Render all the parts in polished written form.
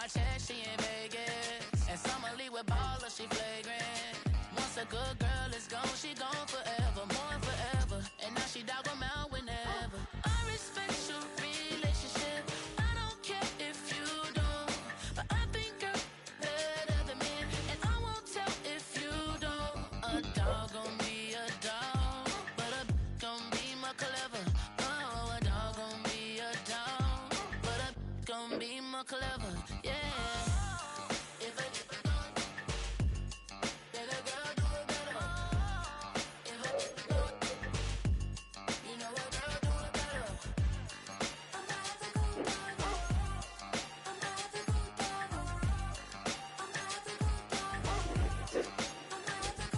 my chest, she in Vegas. And summer leave with baller, she flagrant. Once a good girl is gone, she gone forever, more than forever. And now she dog 'em out whenever. I respect your relationship. I don't care if you don't, but I think you're better than me. And I won't tell if you don't. A dog gon' be a dog, but a gon' be more clever. Oh, a dog gon' be a dog, but a gon' be more clever. Yeah. If a girl do it better. If a you know a girl do it better. I'm not the good dog. I'm not the good dog. I'm not the good dog. I'm not the good dog.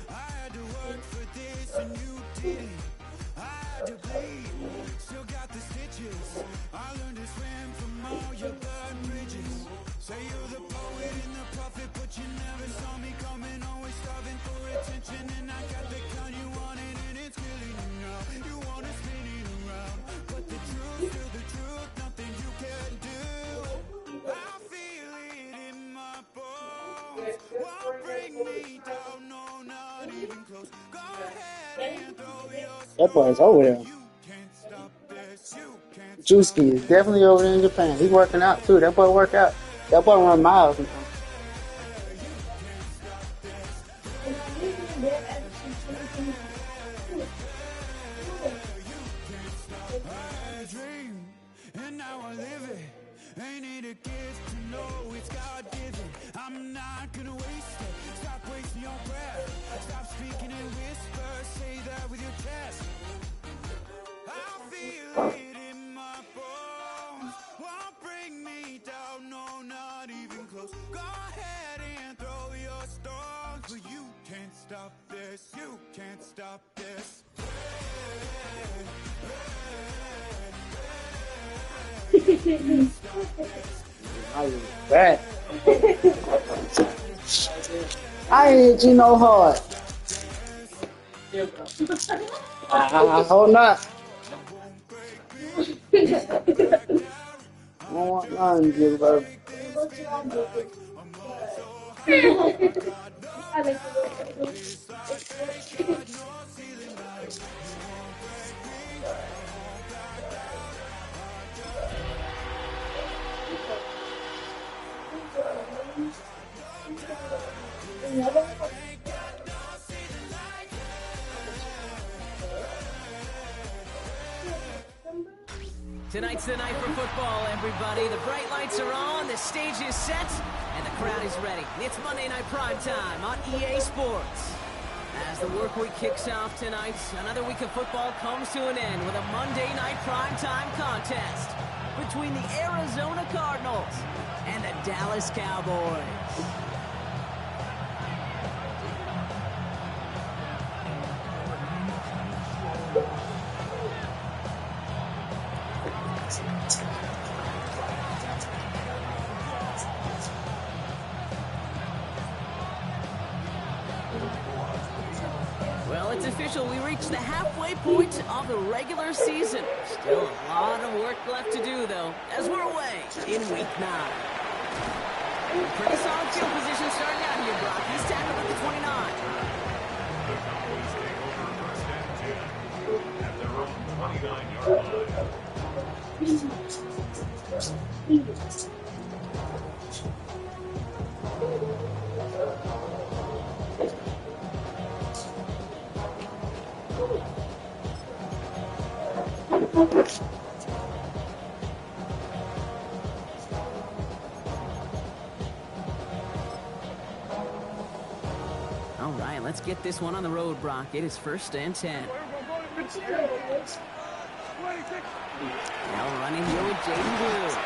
I had to work for this and you didn't. I had to bleed, still got the stitches. I learned to swim from all your burned bridges. Say you're the poet and the prophet, but you never saw me coming. Always starving for attention, and I got the kind you wanted, and it's killing you now. You wanna spin it around, but the truth, still the truth, nothing you can do. I feel it in my bones. Won't bring me down, no, not even close. Go ahead and throw your That boy's over there. you can't stop this, you can't Drewski is definitely over there in Japan. He's working out too. That boy work out. That boy run miles. dream, and now I live it. Ain't it a gift to know it's God-given? I'm not gonna waste it. Stop wasting your breath. Stop speaking in whispers. Say that with your chest. I feel it in my bones. Won't bring me down, no, not even close. Go ahead and throw your stones, but you can't stop this. You can't stop this. I was bad. I ain't hit you no hard. I hope not. I don't want none, Gilbert. Tonight's the night for football, everybody. The bright lights are on, the stage is set, and the crowd is ready. It's Monday Night Prime Time on EA Sports. As the work week kicks off tonight, another week of football comes to an end with a Monday Night Prime Time contest between the Arizona Cardinals and the Dallas Cowboys. Well, it's official. We reached the halfway point of the regular season. Still a lot of work left to do, though, as we're away in Week 9. Pretty solid field position starting out here, Brock. He's tackled at the 29. The Cowboys take over first and 10 at their own 29-yard line. All right, let's get this one on the road, Brock. It is first and 10. Now running here with Jaden Blue.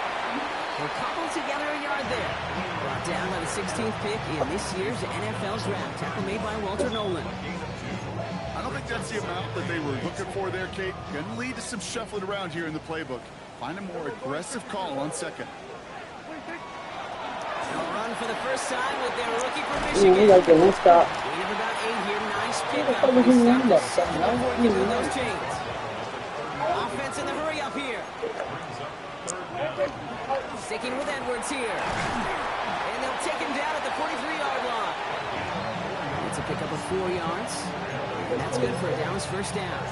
We're coupled together a yard there. Brought down by the 16th pick in this year's NFL draft. Tackle made by Walter Nolan. that's the amount that they were looking for there, Kate. Going to lead to some shuffling around here in the playbook. Find a more aggressive call on second. They'll run for the first time with their rookie from Yeah, Michigan. he like the one stop. We have about 8 here. Nice pick What the up. fuck is he running that stuff, Before man? he can move those chains. Offense in the hurry up here. Sticking with Edwards here. And they'll take him down at the 43-yard line. It's a pickup of 4 yards. And that's good for a Dallas first down.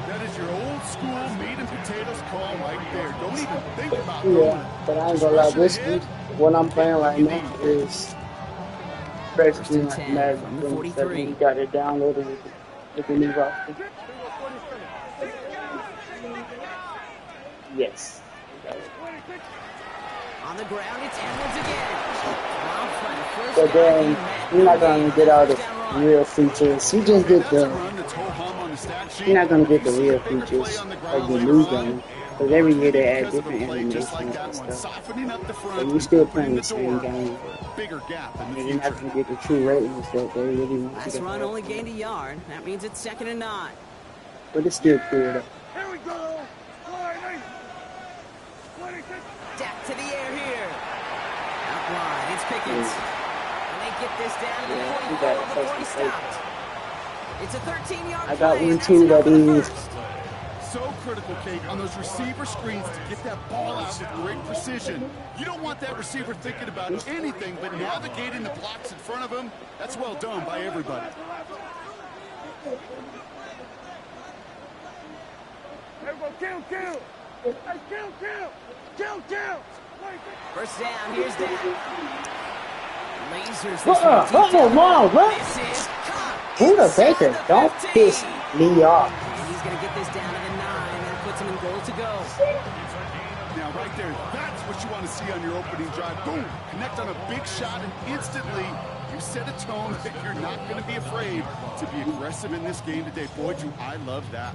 That is your old school meat and potatoes call right there. Don't even think about Yeah, but I ain't gonna lie, this week, what I'm playing right now is basically like Madden 27. We got it downloaded with the new roster. Yes. On the ground, it's Edwards again. But then you're not gonna get all the real features. You just get the. You're not gonna get the real features of the new game. Because every year they add different animations and stuff. But you're still playing the same game. And you're not gonna get the true ratings that they really want you Last to run have. only gained a yard. That means it's 2nd and 9. But it's still cool though. Here we go. Deck to the air here. Outline, it's Pickens. And they get this down to the 44 before he stopped. It's a 13-yard play. I got one team that is. So critical, Kate, on those receiver screens to get that ball out with great precision. You don't want that receiver thinking about anything but navigating the blocks in front of him. That's well done by everybody. Everyone, kill. Hey, kill. First down, here's that. Lasers this Mom, what? This is caught. Buda Baker, don't piss me off. And he's going to get this down to the 9. That puts him in goal to go. Now, right there, that's what you want to see on your opening drive. Boom! Connect on a big shot, and instantly you set a tone that you're not going to be afraid to be aggressive in this game today. Boy, do I love that.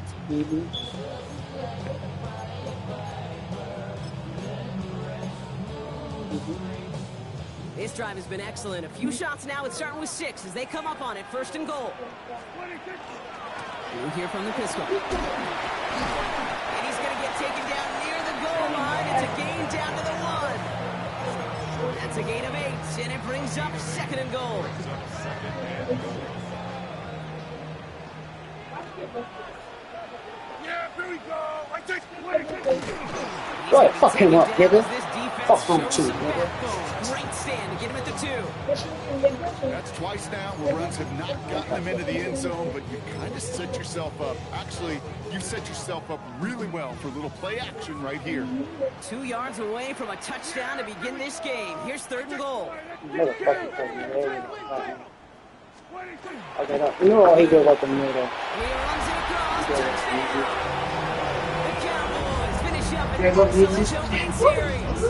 This drive has been excellent. A few shots now. It's starting with 6 as they come up on it. 1st and goal. We'll hear from the pistol. And he's going to get taken down near the goal line. It's a gain down to the 1. That's a gain of 8, and it brings up 2nd and goal. Yeah, here we go. Go ahead, fuck him up, nigga. Fuck him too, nigga. Great stand to get him at the 2. That's twice now where runs have not gotten them into the end zone, but you kind of set yourself up. Actually, you set yourself up really well for a little play action right here. 2 yards away from a touchdown to begin this game. Here's 3rd and goal. Motherfucker told me okay, no. You know what he did about the middle. He runs it across. Touchdown. The Cowboys finish up an excellent opening series.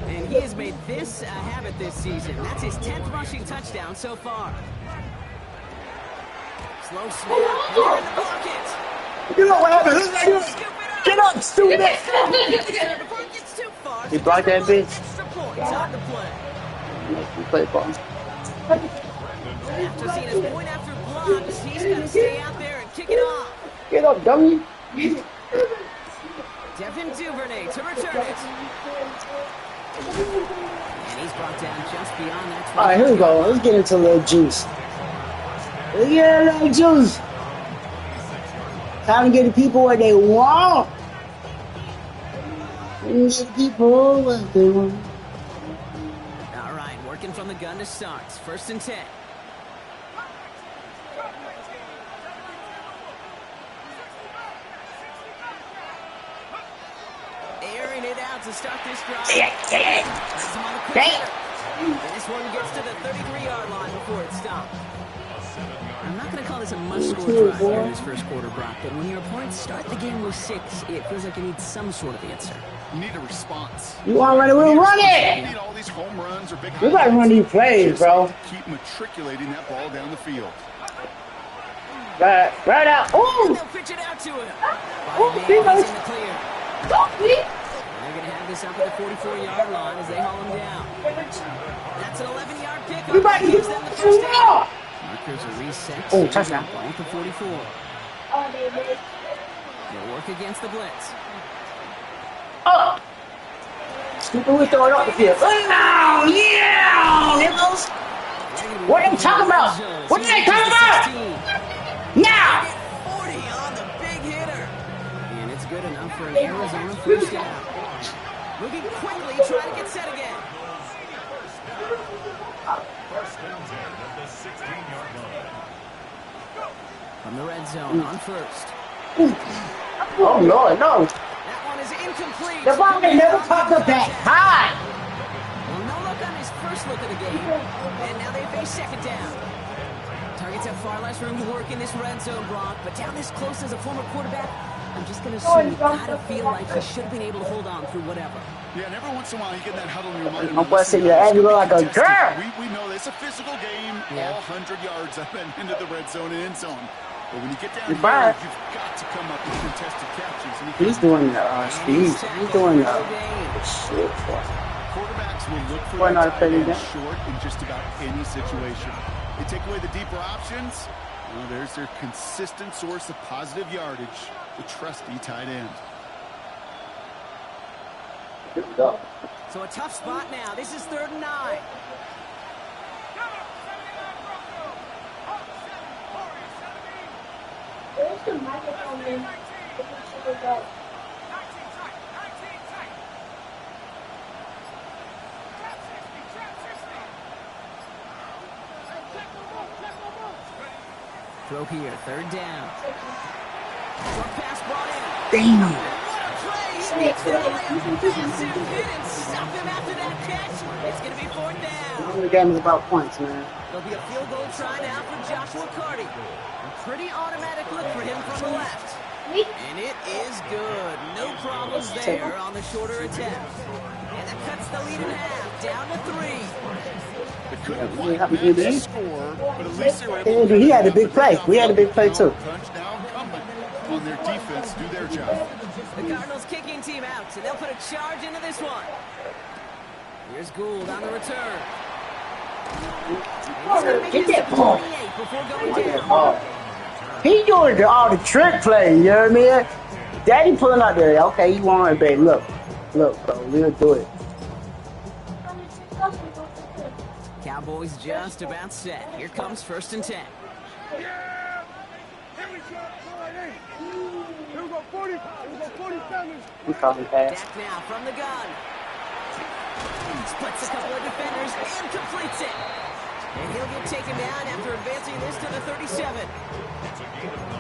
And he has made this a habit this season. That's his 10th rushing touchdown so far. Slow snap. They're in the pocket. You know what happened? Get up, stupid! Before it gets too far. You blocked that bitch? Extra points on the play. You play ball. After seeing his point after blocks, he's going to stay out there and kick it off. Get up, dummy! Devin Duvernay to return it. And he's brought down just beyond that. Alright, here we go. Let's get into a little juice. Let's get a little juice. Time to get the people what they want. Get the people what they want. All right, working from the gun to start. 1st and 10. Airing it out to start this drive. And this one gets to the 33-yard line before it stops. I'm not going to call this a must-score drive here in this first quarter, Brock, but when your opponents start the game with 6, it feels like you need some sort of answer. You need a response. You already will run You it! need all these home runs or big We gotta run these plays, Just bro. keep matriculating that ball down the field. Right out. And Ooh! they'll pitch it out to him. Oh, Bobby big Mays guys. in the clear. Oh, me. They're going to have this up at the 44-yard line as they haul him down. That's an 11-yard pickup. We about to That get gives them the first down. off. Markers are reset. Oh, touchdown. Ball to 44. They'll work against the blitz. Oh! Stupid, we throw it up the field. Oh, yeah! Nichols! What are they talking about? What are they talking about? Now! 40 on the big hitter. And it's good enough for an Arizona first down. Moving quickly, trying to get set again. First and 10 at the 16-yard line. From the red zone on first. Oh, Lord, no. That one is incomplete. The ball can never pop up that high. Well, no luck on his first look of the game. And now they face second down. Targets have far less room to work in this red zone, Brock. But down this close as a former quarterback, I'm just going to assume you gotta feel like he should have been able to hold on through whatever. Yeah, and every once in a while you get that huddle in your mind. My boy said your ass look like a girl. We know it's a physical game, all 100 yards up and into the red zone and end zone. But when you get down here, you've got to come up with contested catches. And He's doing speed. He's doing shit. Quarterbacks will look for Why not tight play end that? short in just about any situation. They take away the deeper options. Well, there's their consistent source of positive yardage, the trusty tight end. So a tough spot now. This is 3rd and 9. Where's the microphone in? Throw here, 3rd down. Short pass brought in. Damn. What a play! He makes the massive hit and stop him after that catch. It's going to be 4th down. The game is about points, man. There'll be a field goal try now for Joshua Carty. A pretty automatic look for him from the left. And it is good. No problems there on the shorter attempt. And that cuts the lead in half, down to 3. They couldn't quite match the score, but at least they were able to He had a big play. We had a big play, too. Punch now incumbent on their defense do their job. The Cardinals kicking team out, so they'll put a charge into this one. Here's Gould on the return. Get that ball. Before going down. He doing all the trick play, you know what I mean? Daddy pulling out there. Okay, you want it, baby. Look, bro, we'll do it. Cowboys just about set. Here comes 1st and 10. Yeah! Here we go, boy. Here we go, 40. Here we go, 47. We calling pass. Back now from the gun. Splits a couple of defenders and completes it. And he'll get taken down after advancing this to the 37.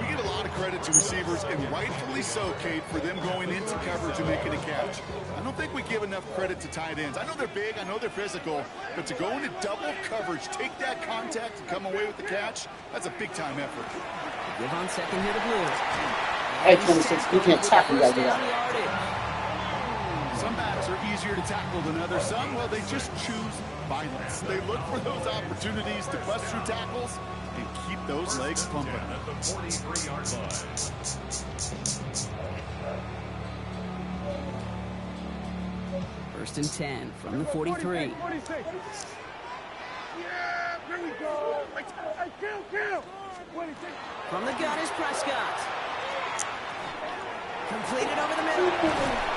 We get a lot of credit to receivers, and rightfully so, Kate, for them going into coverage and making a catch. I don't think we give enough credit to tight ends. I know they're big, I know they're physical, but to go into double coverage, take that contact, and come away with the catch, that's a big-time effort. Give on second here to Blue. Hey, 26, you can't tackle that guy. Some backs are easier to tackle than others. Some, well, they just choose violence. They look for those opportunities to bust through tackles and keep those legs pumping. At the 43-yard line. 1st and 10 from the 43. 46. Yeah, here we go. Hey, kill. 26. From the gun is Prescott. Completed over the middle.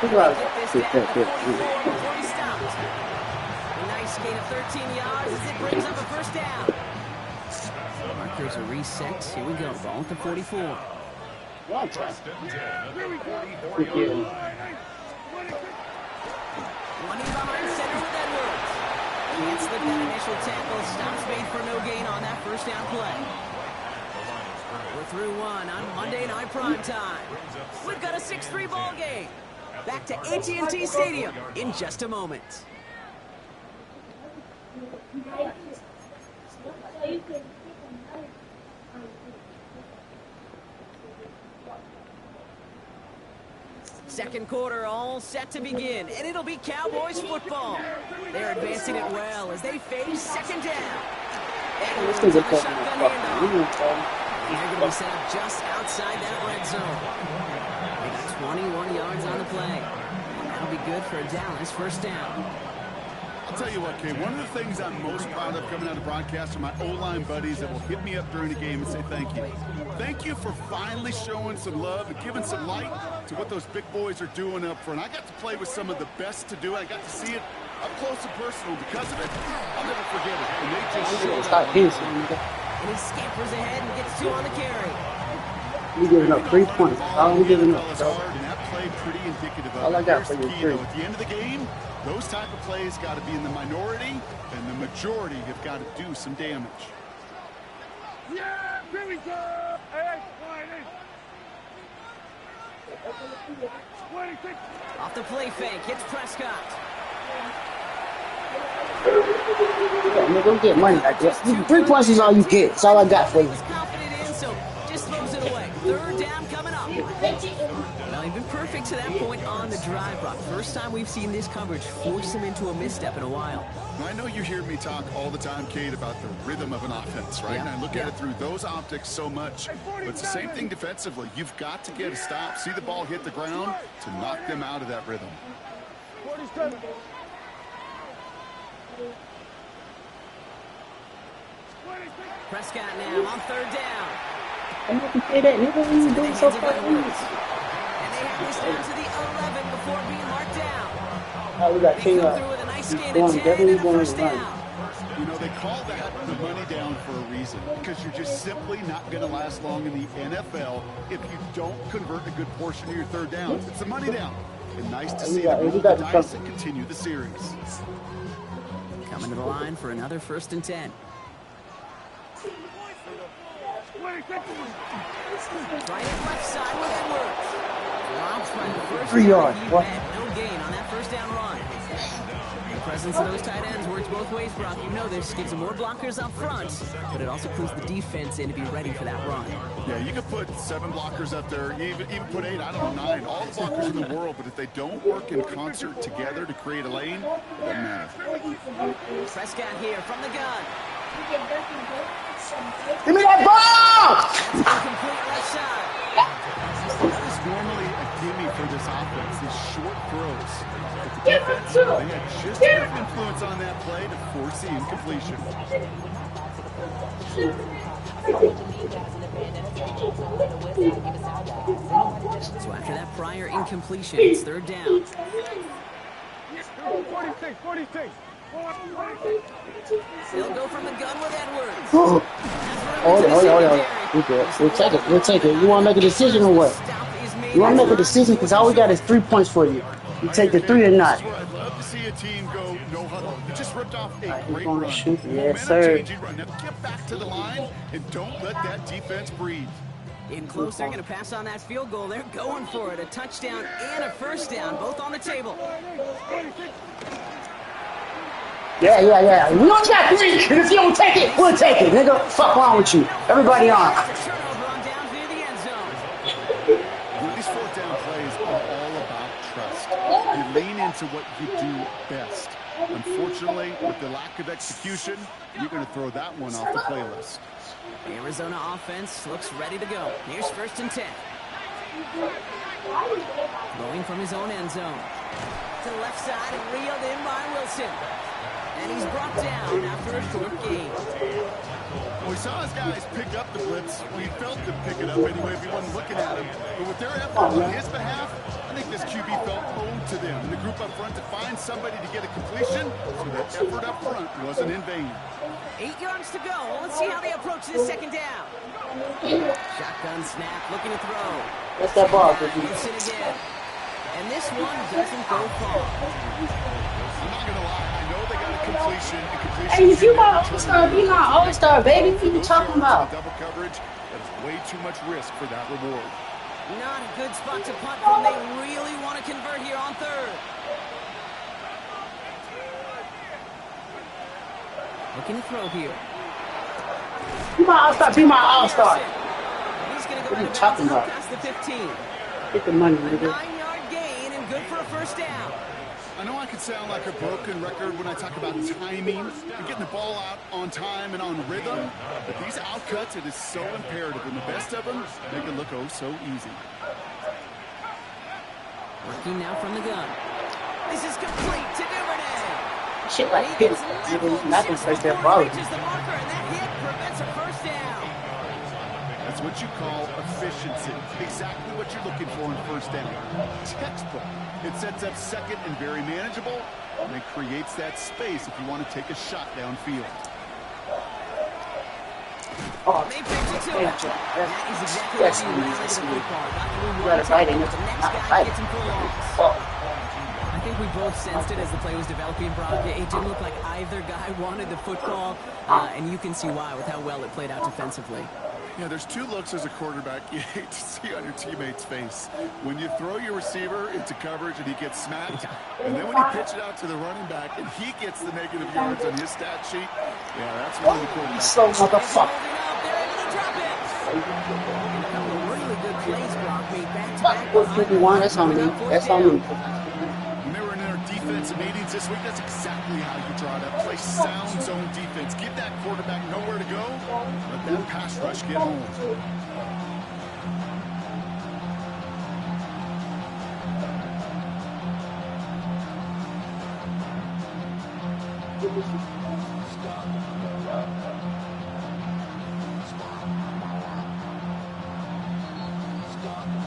Get this down to 44 before he stopped. A nice gain of 13 yards as it brings up a 1st down. Markers are reset. Here we go. Ball at the 44. First and 10 at the 44-yard line. Running behind center with Edwards. Can't slip that initial tackle. Stops made for no gain on that 1st down play. We're through one on Monday Night Primetime. We've got a 6-3 ball game. Back to AT&T Stadium in just a moment. Second quarter all set to begin, and it'll be Cowboys football. They're advancing it well as they face second down. Edwards on the shotgun handoff. And they're going to be set up just outside that red zone. They got 21 yards on the play. That'll be good for a Dallas 1st down. I'll tell you what, Kay, one of the things I'm most proud of coming out of broadcast are my O-line buddies that will hit me up during the game and say thank you. Thank you for finally showing some love and giving some light to what those big boys are doing up front. I got to play with some of the best to do it. I got to see it up close and personal. Because of it, I'll never forget it. And they just showed up. And he scampers ahead and gets 2 on the carry. You giving up 3 points. All I'm giving up. And that play pretty indicative of All I got for you, key, 3. At the end of the game, those type of plays got to be in the minority, and the majority have got to do some damage. Yeah, here we go. Hey, Off the play fake, hits Prescott. Yeah, nigga, don't get money like that. 3 points is all you get. That's all I got for you. He's confident in, so just throws it away. 3rd down coming up. Well, he's been perfect to that point on the drive, Brock. First time we've seen this coverage force him into a misstep in a while. I know you hear me talk all the time, Kate, about the rhythm of an offense, right? Yeah. And I look at it through those optics so much. But it's the same thing defensively. You've got to get a stop, see the ball hit the ground to knock them out of that rhythm. 47. Prescott now on 3rd down. I'm not gonna say that, nigga. What are you doing so fast? And they have this down to the 11 before being marked down. Oh, we got They King come up. through with a nice gain Going, of 10 definitely and a going first to run. down. You know, they call that the money down for a reason, because you're just simply not going to last long in the NFL if you don't convert a good portion of your 3rd downs. It's the money down. And nice to see them roll the dice and continue the series. Coming to the line for another 1st and 10. Right at left side with Edwards. Drops by the first 3 yards. he What? had no gain on that 1st down run. The presence of those tight ends works both ways, Brock. You know this. Gives them more blockers up front, but it also clues the defense in to be ready for that run. Yeah, you could put 7 blockers up there, even put 8, I don't know, 9, all the blockers in the world, but if they don't work in concert together to create a lane, it doesn't matter. Prescott here from the gun. Give me that ball! That's incomplete left side. That is normally a gimme for this offense, these short throws. But the defense, they had just enough influence on that play to force the incompletion. So after that prior incompletion, it's 3rd down. 46, 46. They'll go from the gun with Edwards. Hold on. We good. We'll take it. You want to make a decision or what? You want to make a decision because all we got is 3 points for you. You take the 3 or not. I'd love to see a team go no huddle. You just ripped off a great gonna run. shoot. Yes, sir. Momentum-changing run. Now get back to the line and don't let that defense breathe. In close, they're going to pass on that field goal. They're going for it. A touchdown and a 1st down, both on the table. Yeah. We only got 3. And if you don't take it, we'll take it, nigga. Fuck wrong with you. Everybody on. It's a turnover on down via the end zone. These 4th down plays are all about trust. You lean into what you do best. Unfortunately, with the lack of execution, you're going to throw that one off the playlist. The Arizona offense looks ready to go. Here's 1st and 10. Going from his own end zone. To the left side and reeled in by Wilson. And he's brought down after a short gain. We saw his guys pick up the blitz. We felt them pick it up anyway if he wasn't looking at him. But with their effort on his behalf, I think this QB felt owed to them. And the group up front to find somebody to get a completion, so that effort up front wasn't in vain. 8 yards to go. Let's see how they approach this 2nd down. Shotgun snap, looking to throw. That's that ball, Wilson again. And this one doesn't go far. I'm not going to lie. I know they got a completion. Hey, if you my all-star, be my all-star, baby. What are you talking about? Double coverage. That is way too much risk for that reward. Not a good spot to punt from. They really want to convert here on 3rd. Looking to throw here. Be my all-star. Be my all-star. He's going to go What are you out of talking bounds about? past the 15. Get the money, A nigga. 9-yard gain and good for a 1st down. I know I could sound like a broken record when I talk about timing and getting the ball out on time and on rhythm, but these outcuts, it is so imperative, and the best of them make it look oh so easy. Working now from the gun. This is complete to Duvernay. Shit like hit. Not gonna touch that ball. Reaches the marker, and that hit prevents a first down. That's what you call efficiency. Exactly what you're looking for in first down. Textbook. It sets up second and very manageable, and it creates that space if you want to take a shot downfield. Oh, They pitch it to him. That is exactly Yes, what you wanted yes, the football. Got through you one gotta fight it. tackle, the next Not guy fight gets it. him for a loss. Oh, I think we both sensed it as the play was developing, Brock. It didn't look like either guy wanted the football, and you can see why with how well it played out defensively. Yeah, there's two looks as a quarterback you hate to see on your teammate's face. When you throw your receiver into coverage and he gets smacked, and then when you pitch it out to the running back and he gets the negative yards on his stat sheet, yeah, that's one of the quarterbacks. so motherfucker. Really good plays, Brock. Made back-to-back What 51? That's on me. That's on me. When they were in our defensive meetings this week, that's exactly how you draw it up. Play sound zone defense. Give that quarterback nowhere to go. Let that pass rush get home.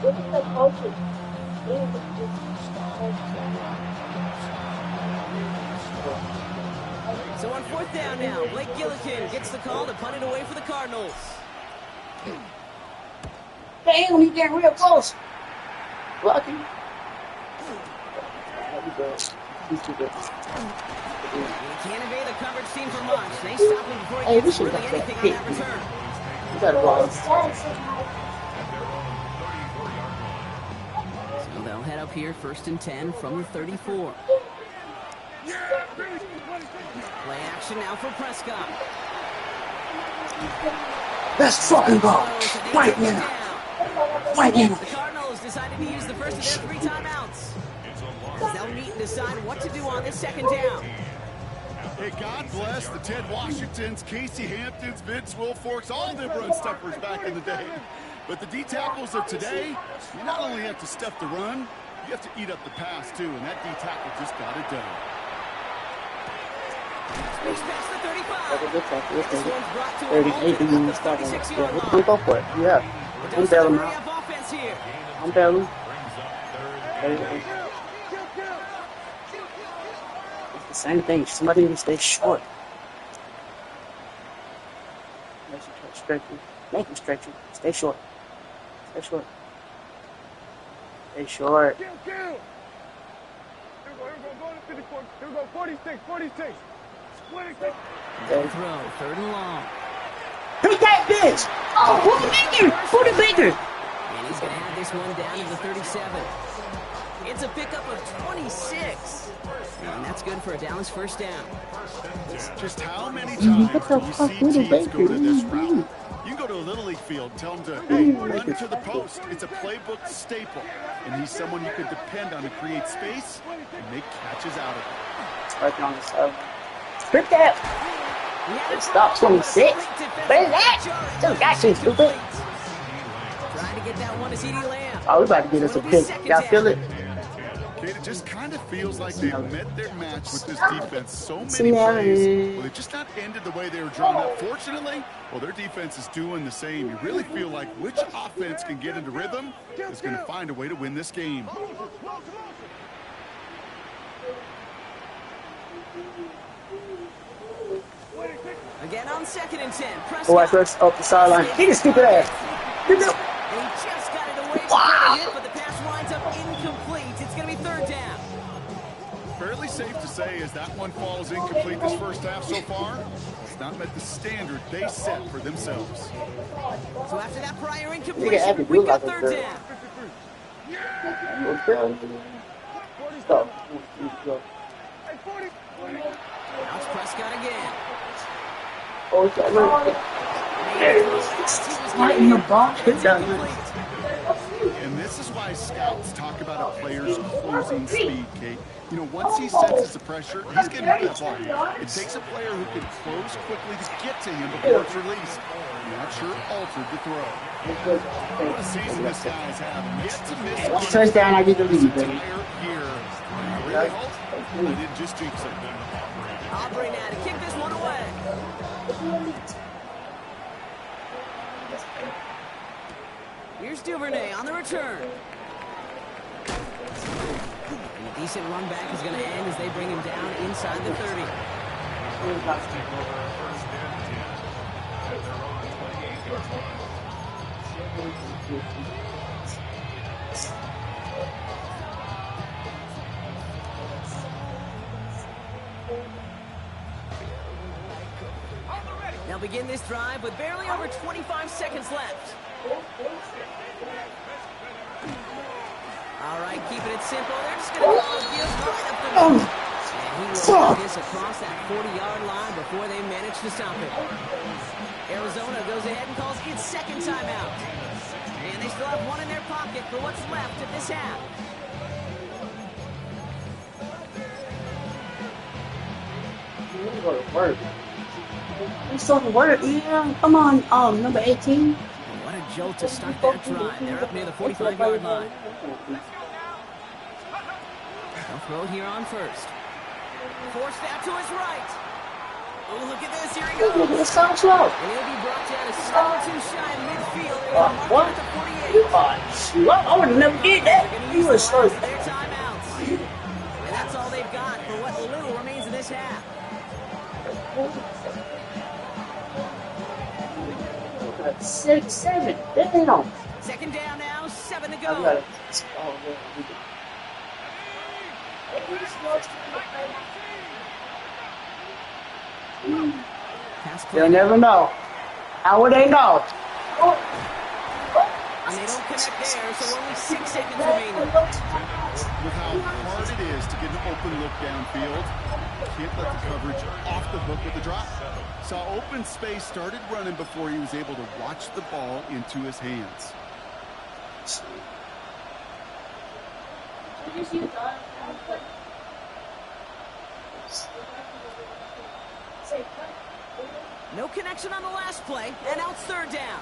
Look at the coaches. So on fourth down now, Blake Gillikin gets the call to punt it away for the Cardinals. Damn, he getting real close. Lucky. He's too good. He can't evade the coverage team for much. They stop him before he Hey, we gets should really have that anything on hit. that return. You gotta go out. So they'll head up here, 1st and 10 from the 34. Play action now for Prescott. Let's fucking go. Right now. Right now. The Cardinals decided to use the first of their 3 timeouts. They'll meet and decide what to do on this 2nd down. Hey, God bless the Ted Washingtons, Casey Hamptons, Vince Wilforks, all them run stuffers back in the day. But the D tackles of today, you not only have to stuff the run, you have to eat up the pass too, and that D tackle just got it done. He's past the 35. This one's brought to a 30, halt 8, at the you stop him. 36-yard Yeah, line. we'll go for it. Yeah. I'm bailing Hurry out. up offense here. I'm bailing. It's the same thing. Somebody needs to stay short. Stretch you. Make him stretch you. Stay short. Stay short. Stay short. Here we go, 46, 46. 26. Throw, 3rd and long. Pick that bitch! Oh, who's the bigger? Who's the bigger? And he's going to have this one down to the 37. It's a pickup of 26. And that's good for a Dallas 1st down. Just how many times do you see teams go to this route? You can go to a Little League field and tell them to, hey, run to the post. It's a playbook staple. And he's someone you can depend on to create space and make catches out of it. Right on the side. Strip that! Stop 26. What is that? Still got you, stupid. Trying to get that one to CeeDee Lamb. Oh, we about to get us a pick. Y'all feel it? Kate, it just kind of feels like they've met their match with this defense. So many plays, well, they've just not ended the way they were drawn up. Fortunately, well, their defense is doing the same. You really feel like which offense can get into rhythm is going to find a way to win this game. Again on 2nd and 10. Prescott. Oh, I first up the sideline. Get his stupid ass. Get And the... he just got it away before the hit, but the pass winds up incomplete. It's going to be 3rd down. Fairly safe to say as that one falls incomplete this first half so far, it's not met the standard they set for themselves. So after that prior Nigga, incompletion, Abby, we've you got like a 3rd girl. down. Stop. Now it's Prescott again. Oh, it's right in the box. Good job, man. And this is why scouts talk about a player's closing speed, Kate. You know, once he senses the pressure, he's getting rid of that ball. It takes a player who can close quickly to get to him before it's released. Not sure altered the throw. What a season this guy is having. Yet to miss on touchdown, I get the lead, baby. entire year. I really hope I didn't just jinx it. Aubrey now to kick this one away. Here's Duvernay on the return. And a decent run back is going to end as they bring him down inside the 30. They'll begin this drive with barely over 25 seconds left. All right, keeping it simple. They're just going to call it give right up the middle. And he will get this across that 40-yard line before they manage to stop it. Arizona goes ahead and calls its second timeout. And they still have one in their pocket for what's left of this half. Work. It's on work, yeah. Come on, number 18. What a jolt to start that drive. They're up near the 45-yard line. They'll throw it here on first. Forced out to his right. Oh, look at this. Here he goes. Look at the sound slow. And he'll be brought down a step or two shy of midfield. What? At the 48. I would have never did that. He was slow. Their timeouts. And that's all they've got for what little remains of this half. 6, 7. Damn. Second down now, 7 to go. They'll never know. How would they know? And they don't connect there, so only 6 seconds remaining. With how hard it is to get an open look downfield, can't let the coverage off the hook with the drop. Saw open space, started running before he was able to watch the ball into his hands. No connection on the last play, and now it's third down.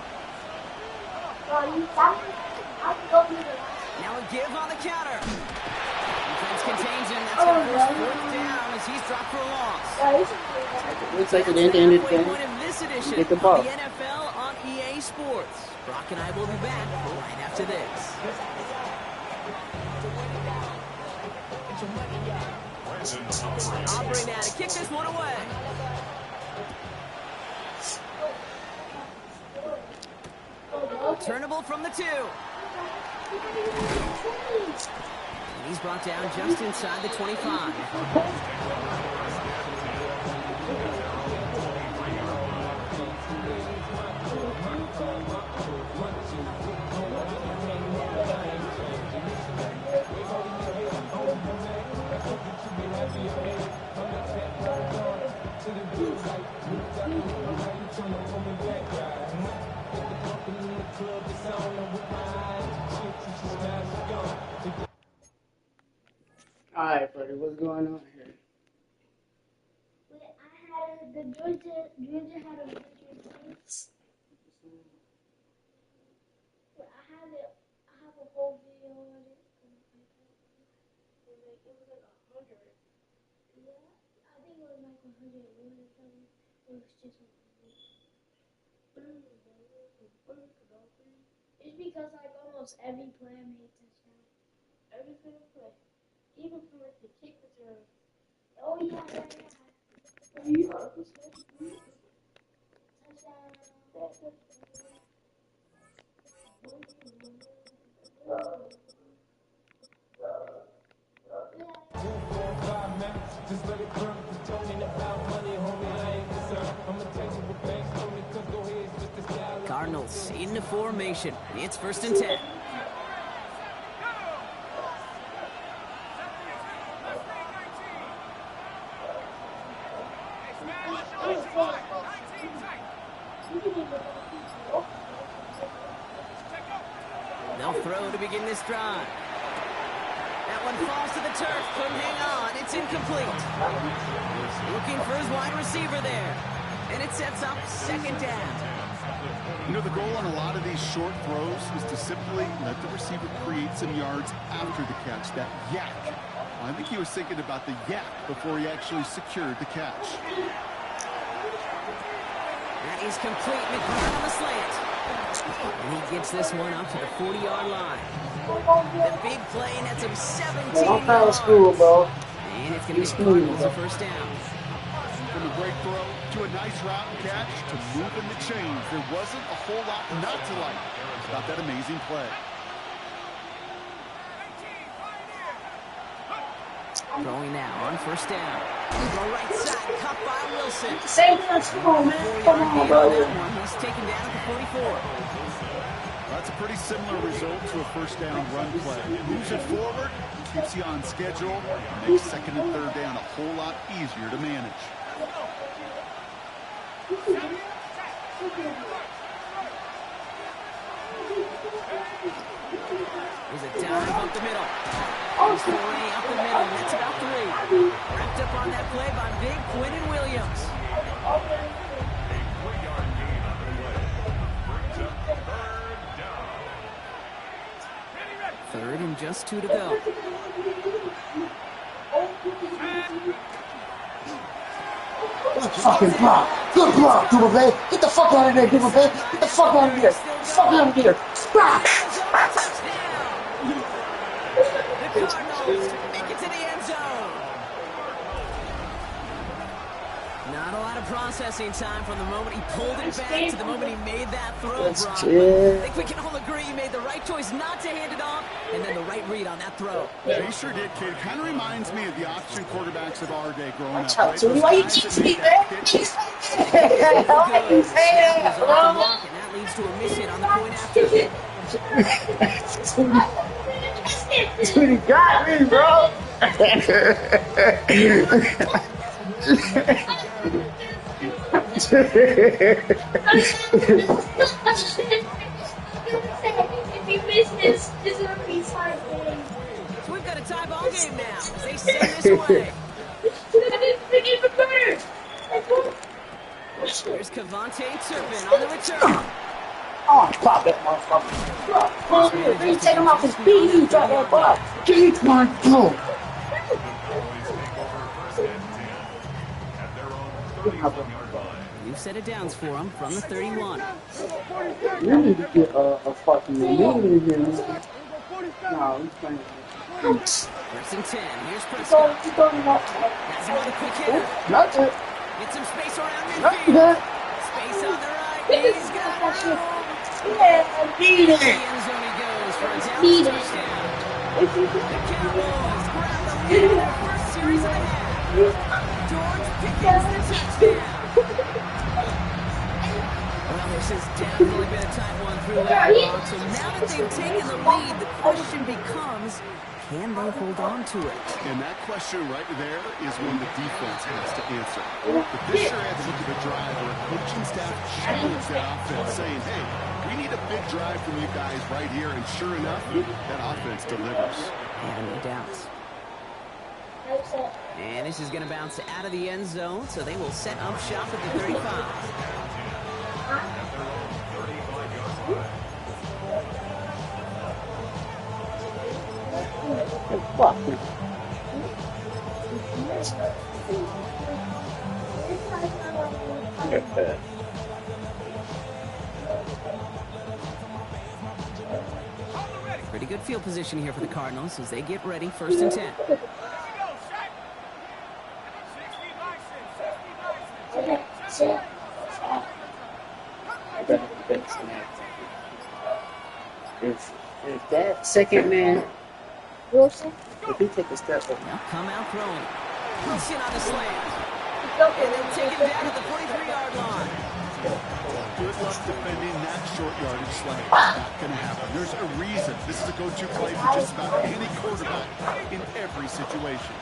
Now a give on the counter. Defense contains him. That's going to force fourth down as he's dropped for a loss. Looks like it ended the game. Point of this edition Get the of ball. the NFL on EA Sports. Brock and I will be back right after this. Aubrey now to kick this one away. Turnable from the 2. And he's brought down just inside the 25. Alright, buddy, what's going on here? The Georgia had a victory. I have a whole video on it. It was like 100. Yeah, I think it was like 101 or something. It was just 100. It's because like almost every player made touchdown. Every single play. Even from like the kick return. Oh yeah. Cardinals into formation. It's 1st and 10. They'll throw to begin this drive. That one falls to the turf. Couldn't hang on. It's incomplete. Looking for his wide receiver there. And it sets up 2nd down. You know, the goal on a lot of these short throws is to simply let the receiver create some yards after the catch, that yak. I think he was thinking about the yak before he actually secured the catch. That is complete. McBride on the slant. And he gets this one up to the 40-yard line. The big play nets him 17 I'm yards. of school, bro. And it's going to be the Cardinals a first down. From a great throw to a nice route and catch to moving the chains. There wasn't a whole lot not to like about that amazing play. Throwing now on first down. The right side, cut by Wilson. Same thing, come on, man. Come on, bro. He's taken down at the 44. That's a pretty similar result to a first down run play. Moves it forward, keeps you on schedule, makes second and third down a whole lot easier to manage. There's a dive up the middle. He's throwing up the middle. That's about 3. Wrapped up on that play by big Quinton Williams. A 3-yard gain on the play. Brings up third down. Third and just 2 to go. Good fucking block. Good block, Cooper Bay. Get the fuck out of there, Cooper Bay. Get the fuck out of there. Get the fuck out of there. Stop. The Cardinals make it to the end zone. Not a lot of processing time from the moment he pulled it back to the moment he made that throw, That's Brock. it. I think we can all agree he made the right choice not to hand it off, and then the right read on that throw. Yeah, he sure did, kid. Kind of reminds me of the option quarterbacks of our day growing up. Watch out, Right? Tony. Why you keep me, man? Why you say that, And that leads to a miss hit on the point after. Tony got me, bro. If you miss this is a retard game. So we've got a tie ball game now as they send this away. Here's Cavante Turpin on the return. Oh, pop that motherfucker. Then you take him off his beat, you drop that ball. Keep my ball. Always take over first and 10 at their own 31-yard line. You've set it downs for him from the 31. You need to get a fucking meeting here. No, he's playing. First and 10. Here's Prescott. Has him on the quick hitter. Not it. Get some space around Not midfield. that. Space on the right. He's got room. Yeah, beat The it. end zone he goes for a down Beat it. touchdown. The Cowboys grab the lead in their first series of the half. George Pickens the touchdown. Well, this has definitely been a tight one through that block. So now that they've taken the lead, the question becomes, can they hold on to it? And that question right there is one the defense has to answer. But this sure had to look at a drive where a coaching staff challenged that offense, saying, hey, we need a big drive from you guys right here. And sure enough, that offense delivers. Yeah, no doubts. And this is going to bounce out of the end zone, so they will set up shop at the 35. Fuck. Pretty good field position here for the Cardinals as they get ready, first and 10. If that second man, Wilson, if he take a step up, Now come out throwing. Wilson on the slant. And they'll take him down at the 43-yard line. Good luck defending that short yardage slant. Not going to happen. There's a reason. This is a go-to play for just about any quarterback in every situation.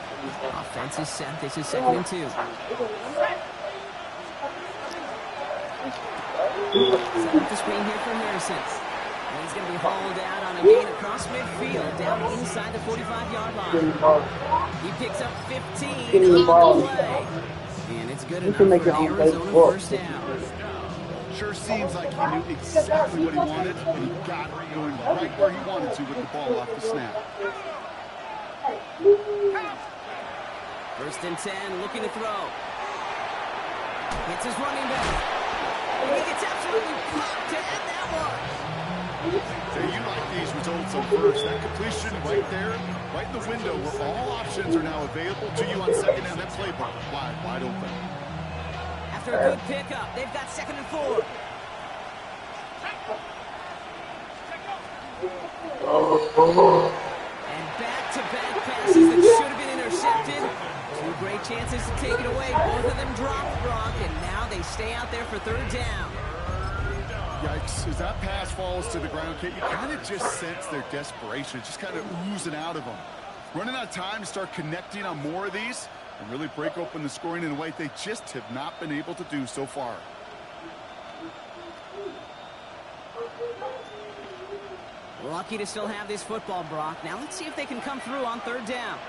Offense is set. This is second and 2. Set up the screen here for Harrison. And he's going to be hauled out on a gain across midfield, down inside the 45-yard line. He picks up 15 on the play. And it's good enough for an Arizona first down. sure seems like he knew exactly what he wanted, and he got it going right where he wanted to with the ball off the snap. 1st and 10, looking to throw. It's his running back. And he gets absolutely popped to end that one. Hey, you like these results on first. That completion right there, right in the window where all options are now available to you on second down. That playbook wide open. After a good pickup, they've got 2nd and 4. And back-to-back passes that should have been intercepted. 2 great chances to take it away. Both of them dropped, Brock, and now they stay out there for 3rd down. Yikes, as that pass falls to the ground, Kate, you kind of just sense their desperation. It's just kind of oozing out of them. Running out of time to start connecting on more of these and really break open the scoring in a way they just have not been able to do so far. Lucky to still have this football, Brock. Now let's see if they can come through on 3rd down.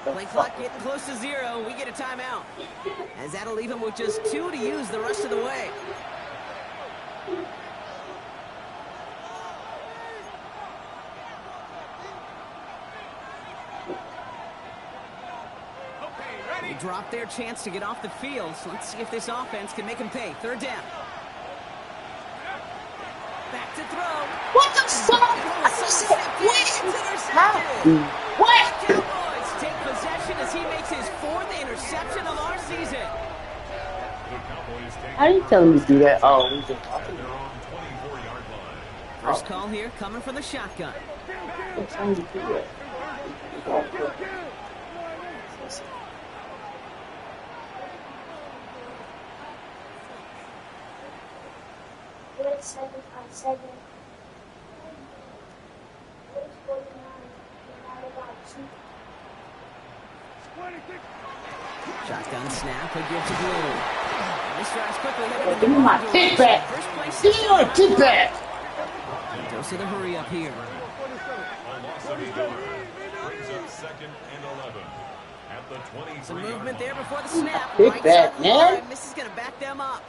Play clock getting close to 0. We get a timeout. As that'll leave him with just 2 to use the rest of the way. They drop their chance to get off the field. So let's see if this offense can make him pay. 3rd down. Back to throw. What the fuck? I just said, what? Cowboys take possession as he makes his 4th interception of our season. How are you telling me to do that? Oh, we just First call here coming from the shotgun. I'm trying to do that. Shotgun snap, he'll give to Blue. This drives quickly. Give me my kick back. Give me my kick back. Goes to the hurry up here. Some movement there before the snap. Kick back, man. This is going to back them up.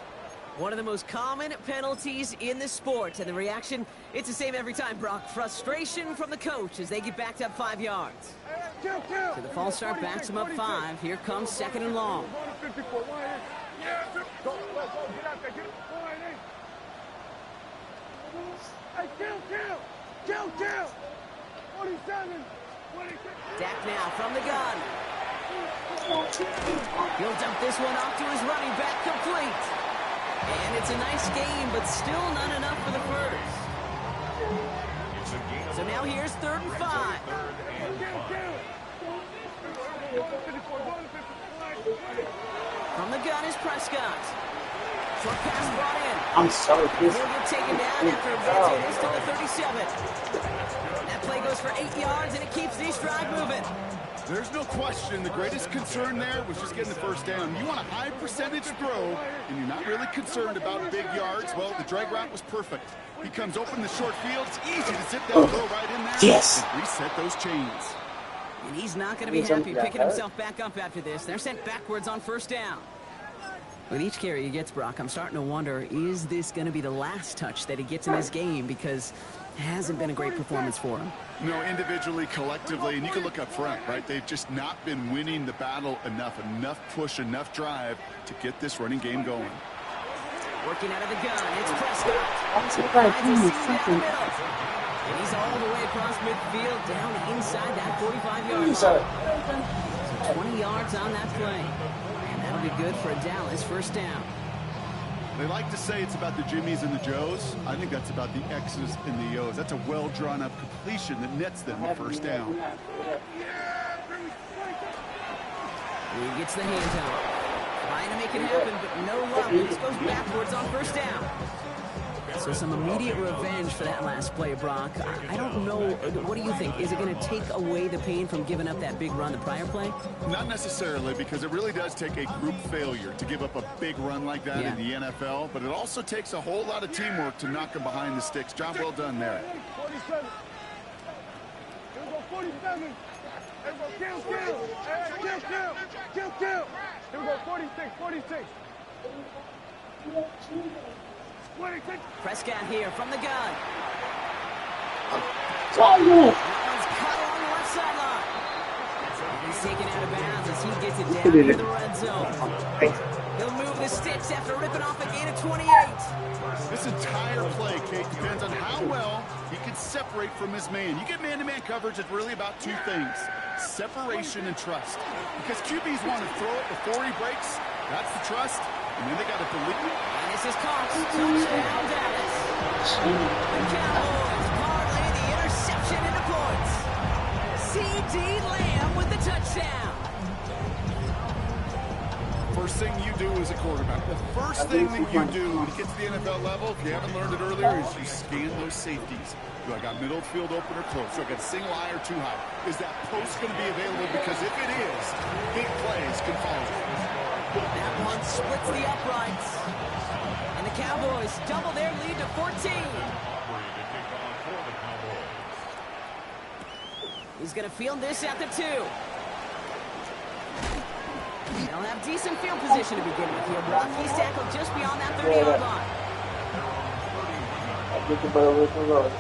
One of the most common penalties in the sport, and the reaction, it's the same every time, Brock. Frustration from the coach as they get backed up 5 yards. So the false start backs them up 5. Here comes 2nd and long. Dak now from the gun. He'll dump this one off to his running back, complete. And it's a nice game, but still not enough for the first. So now here's 3rd and 5. From the gun is Prescott. Short pass brought in. I'm so pissed. He'll get taken down after a bad hit to the 37. That play goes for 8 yards, and it keeps this drive moving. There's no question the greatest concern there was just getting the first down. You want a high percentage throw, and you're not really concerned about big yards. Well, the drag route was perfect. He comes open the short field. It's easy to zip that throw right in there. Yes. And reset those chains. And he's not going to be happy picking himself back up after this. They're sent backwards on 1st down. With each carry he gets, Brock, I'm starting to wonder, is this going to be the last touch that he gets in this game? Because it hasn't been a great performance for him. No, individually, collectively, and you can look up front, right? They've just not been winning the battle enough push, enough drive to get this running game going. Working out of the gun, it's Prescott. I'm surprised he was something. And he's all the way across midfield, down inside that 45-yard line. Sorry. So 20 yards on that play. And that'll be good for a Dallas 1st down. They like to say it's about the Jimmies and the Joes. I think that's about the X's and the O's. That's a well-drawn-up completion that nets them the 1st down. He gets the handoff. Trying to make it happen, but no luck. This goes backwards on 1st down. So some immediate revenge for that last play, Brock. I don't know. What do you think? Is it going to take away the pain from giving up that big run the prior play? Not necessarily, because it really does take a group failure to give up a big run like that in the NFL, but it also takes a whole lot of teamwork to knock them behind the sticks. Job well done there. 47. Here we go, 47. Here we go, kill. Hey, kill. Here we go, 46. 26. Prescott here from the gun. Oh, That one's cut along the left sideline. He's taken out of bounds as he gets it down into the red zone. He'll move the sticks after ripping off a gain of 28. This entire play, Kate, depends on how well he can separate from his man. You get man-to-man coverage, it's really about two things: separation and trust. Because QBs want to throw it before he breaks. That's the trust. And then they got to delete it. And this is caught. Touchdown, Dallas. The Cowboys parlay the interception into points. C.D. Lamb with the touchdown. First thing you do as a quarterback, the first thing that you do when you get to the NFL level, if you haven't learned it earlier, is you scan those safeties. Do I got middle field open or close? Do I got single high or too high? Is that post going to be available? Because if it is, big plays can follow. That one splits the uprights. And the Cowboys double their lead to 14. He's going to field this at the 2. They'll have decent field position to begin with here, Brock. He's tackled just beyond that 30-yard line. Get the ball with the road.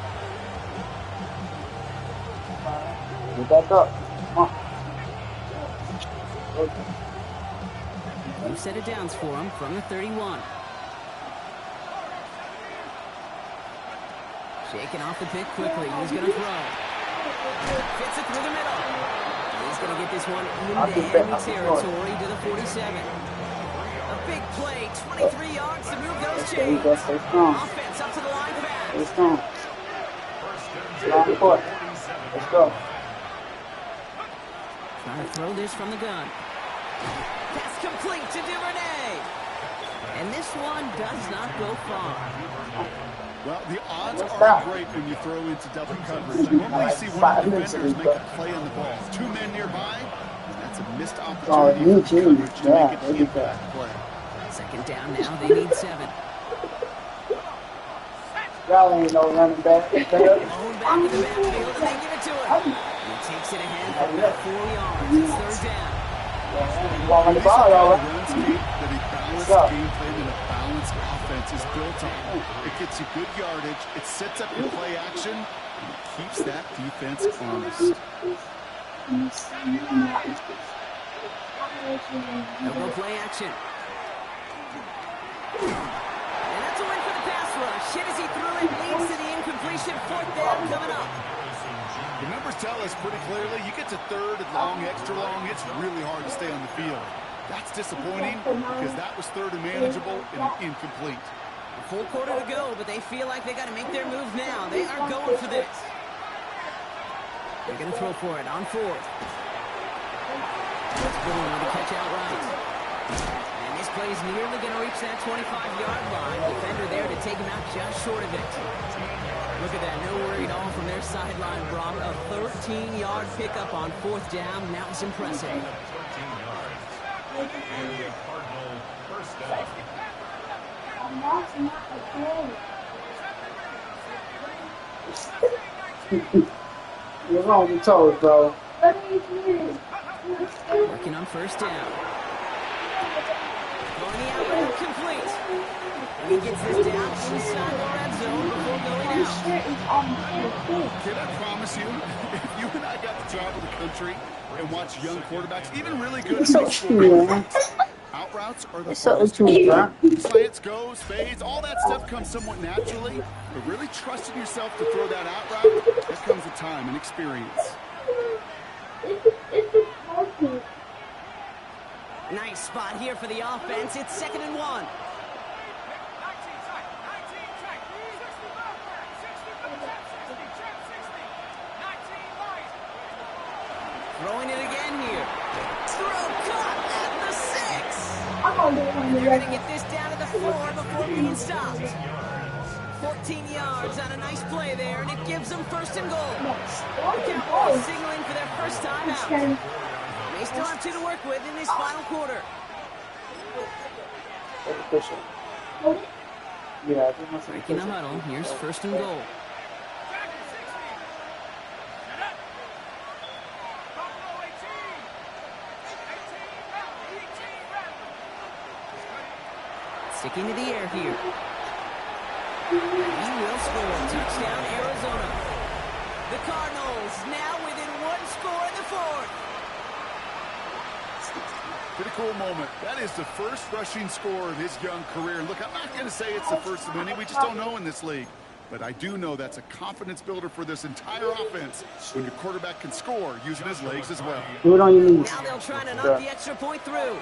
Get back up. Come on. Okay. New set of downs for him from the 31. Shaking off the pick quickly. He's going to throw. Fits it through the middle. He's going to get this one into enemy territory to the 47. A big play, 23 yards to move those chains. Offense up to the line fast. Let's go. Line foot. Let's go. Trying to throw this from the gun. Pass complete to Duvernay. And this one does not go far. Well, the odds are great when you throw into double coverage. You normally see one of the defenders make a play on the ball. Two men nearby, that's a missed opportunity for coverage to make it impact play. Second down now, they need 7. Y'all ain't no running back. Owned back in the backfield, and they give it to him. He takes it ahead for about 4 yards. It's third down. Ball on the ball, all right. That a balanced game plan and a balanced offense is built on. It gets you good yardage, it sets up your play action, and it keeps that defense honest. No more play action. And that's a win for the pass rush. Hit as he threw it, leads to the incompletion. Fourth down coming up. The numbers tell us pretty clearly, you get to third and long, extra long, it's really hard to stay on the field. That's disappointing because that was third and manageable and incomplete. A full quarter to go, but they feel like they got to make their move now. They are going for this. They're going to throw for it on 4th. That's Boone with a catch outright. And this play is nearly going to reach that 25-yard line. Defender there to take him out just short of it. Look at that, no worry at all from their sideline, Brock. A 13-yard pickup on 4th down. That was impressive. 13 yards. Cardinal first down. You're on your toes, bro. Working on first down. Going the outlet, complete. And he gets this down inside the red zone before going out. Can I promise you, if you and I got to travel the country and watch young quarterbacks, even really good It's so cute. out routes are the It's so hardest. cute, bro. Slants, goes, fades, all that stuff comes somewhat naturally, but really trusting yourself to throw that out route, that comes with time and experience. Nice spot here for the offense. It's 2nd and 1. Throwing it again here. Throw caught at the 6. And they're going to get this down to the 4 before being stopped. 14 yards on a nice play there, and it gives them first and goal. The Cowboys signaling for their first time out. They still have 2 to work with in this final quarter. Breaking the huddle. Here's first and goal. Sticking to the air here. He will score. Touchdown, Arizona. The Cardinals now within 1 score in the 4th. Pretty cool moment. That is the first rushing score of his young career. And look, I'm not going to say it's the first of many. We just don't know in this league. But I do know that's a confidence builder for this entire offense when your quarterback can score using his legs as well. Do it on your knees. Now they'll try to knock the extra point through.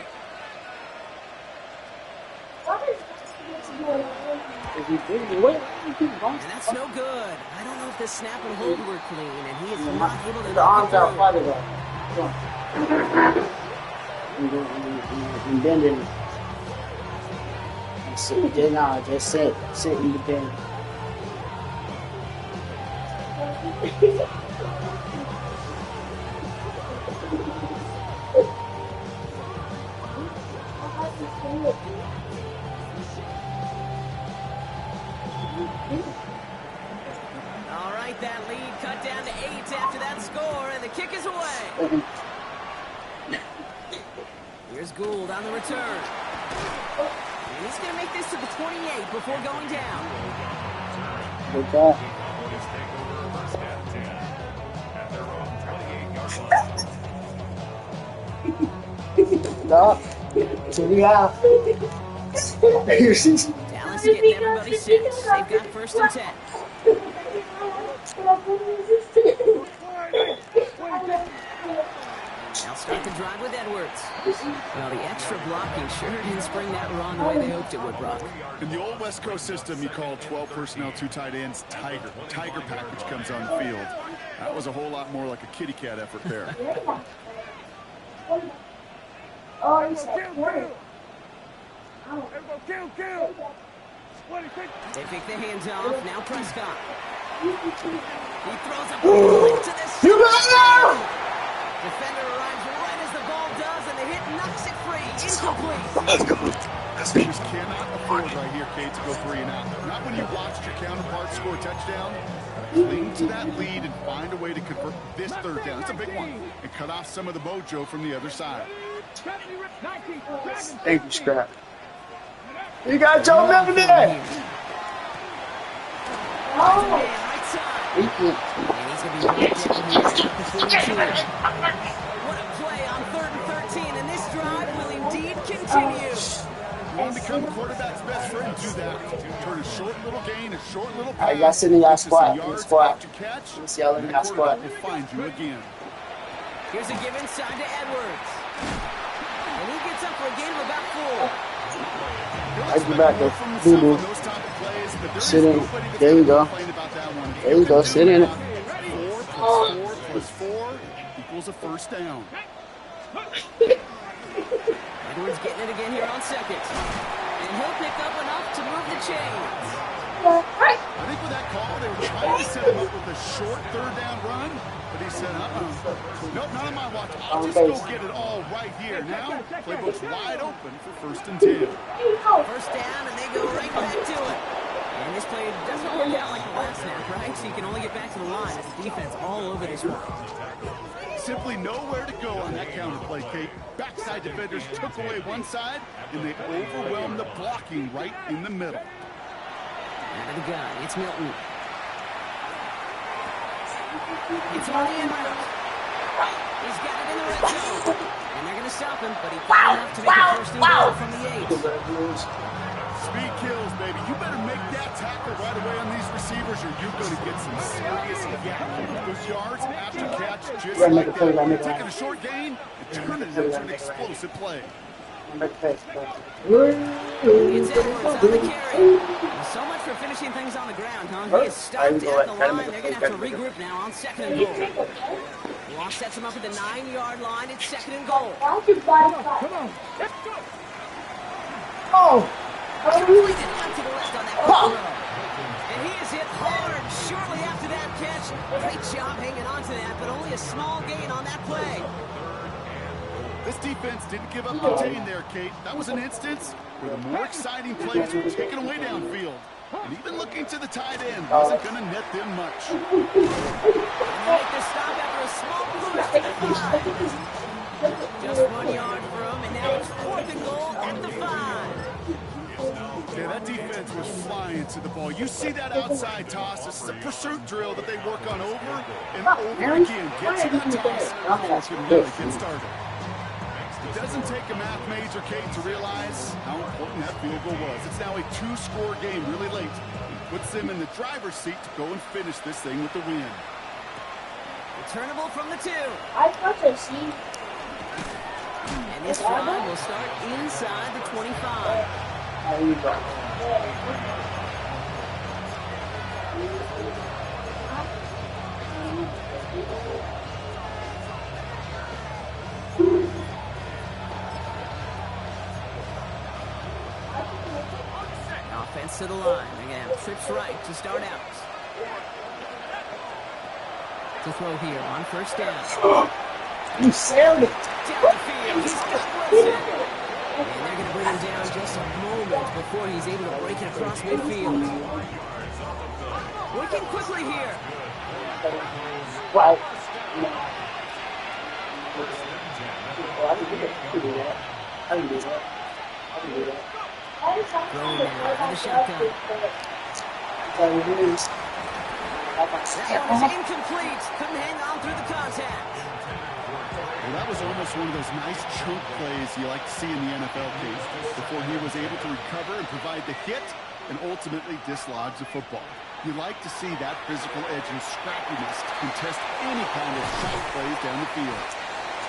And that's no good. I don't know if the snap and hold were clean, and he is not able to the arms out knock farther though. And bend it. Just sit in the bend. All right, that lead cut down to 8 after that score, and the kick is away. Here's Gould on the return. And he's going to make this to the 28 before going down. Good job. Stop. So we have. Dallas getting everybody set. They've got first and 10. They'll start the drive with Edwards. Well, the extra blocking sure didn't spring that run the way they hoped it would, Brock. In the old West Coast system, you call 12 personnel, 2 tight ends, Tiger. Tiger package comes on the field. That was a whole lot more like a kitty cat effort there. Oh, he's so good. They pick the hands off. Now Prescott. He throws a ball into the center. Defender arrives right as the ball does, and the hit knocks it free. Incomplete. Let's go. You just cannot afford right here, Kate, to go 3 and out. Not when you watched your counterpart score a touchdown. Cling to that lead and find a way to convert this 3rd down. It's a big one. And cut off some of the mojo from the other side. Thank you, Scrap. You got Joe Milton there. Oh. Thank you. What a play on 3rd and 13, and this drive will indeed continue. You want to become a quarterback's best friend, do that. Turn a short little gain, a short little pass. I got sitting in y'all squat. Squat. Let's y'all in y'all squat. Will find you again. Here's a give inside to Edwards. And he gets up for a gain of about 4. I get back there. Boo-boo. Sit in. There you go. There you go. Sit in it. 4 plus 4 equals a first down. Edwards getting it again here on 2nd. And he'll pick up enough to move the chains. I think with that call, they were trying to set him up with a short 3rd down run, but he said, nope, not on my watch. I'll just go get it all right here. Now, playbook's wide open for 1st and 10. First down, and they go right back to it. And this play doesn't work out like the last snap, right? So you can only get back to the line as the defense all over this one. Simply nowhere to go on that counter play, Kate. Backside defenders took away one side, and they overwhelmed the blocking right in the middle. Out of the gun, it's Milton. It's on the end route. He's got it in the red zone. And they're going to stop him, but he got enough to make a first and goal from the 8. Speed kills, baby. You better make that tackle right away on these receivers, or you're going to get some serious yak. Those yards after catch, just like that. Taking a short gain and turning it into an explosive play. It's Edwards on the carry. So much for finishing things on the ground, huh? He is stopped at the line. They're going to have to regroup now on 2nd and goal. Loss sets him up at the 9-yard line. It's 2nd and goal. Come on. Let's go. Oh. Completed left to the left on that throw. And hit hard shortly after that catch. Great job hanging on to that, but only a small gain on that play. This defense didn't give up contain there, Kate. That was an instance where the more exciting plays were taken away downfield. And even looking to the tight end wasn't going to net them much. And they make the stop after a small push to the 5. Just 1 yard for him, and now it's 4th and goal at the 5. Yeah, that defense was flying to the ball. You see that outside toss. This is a pursuit drill that they work on over and over again. Get to that toss before it can really get started. It doesn't take a math major, Kate, to realize how important that field goal was. It's now a 2-score game really late. It puts them in the driver's seat to go and finish this thing with the win. Returnable from the 2. I thought I see. And this drive will start inside the 25. There you go. Offense to the line. Again, trips right to start out. To throw here on 1st down. You sailed it. Down the field. He's got Wilson. And they're going to bring him down just a moment before he's able to break it across midfield. Working quickly here. Right. I can do that. Throwing now for the shotgun. That one is incomplete. Couldn't hang on through the contact. Well, that was almost one of those nice chunk plays you like to see in the NFL case before he was able to recover and provide the hit and ultimately dislodge the football. You like to see that physical edge and scrappiness to contest any kind of shot plays down the field.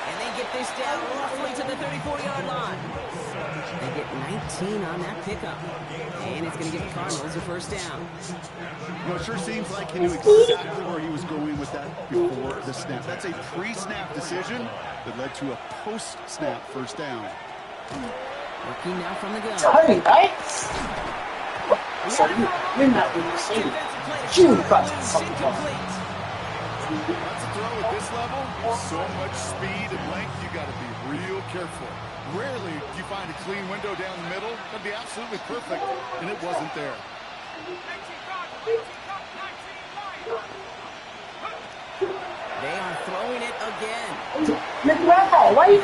And they get this down roughly to the 34-yard line. They get 19 on that pickup. And it's going to give the Cardinals a 1st down. Well, it sure seems like he knew exactly where he was going with that before the snap. That's a pre-snap decision that led to a post-snap 1st down. Working now from the gun. Sorry, right? So you're not going to say it. That's a throw at this level. So much speed and length, you got to be real careful. Rarely do you find a clean window down the middle. That'd be absolutely perfect, and it wasn't there. They are throwing it again. McBride, why are you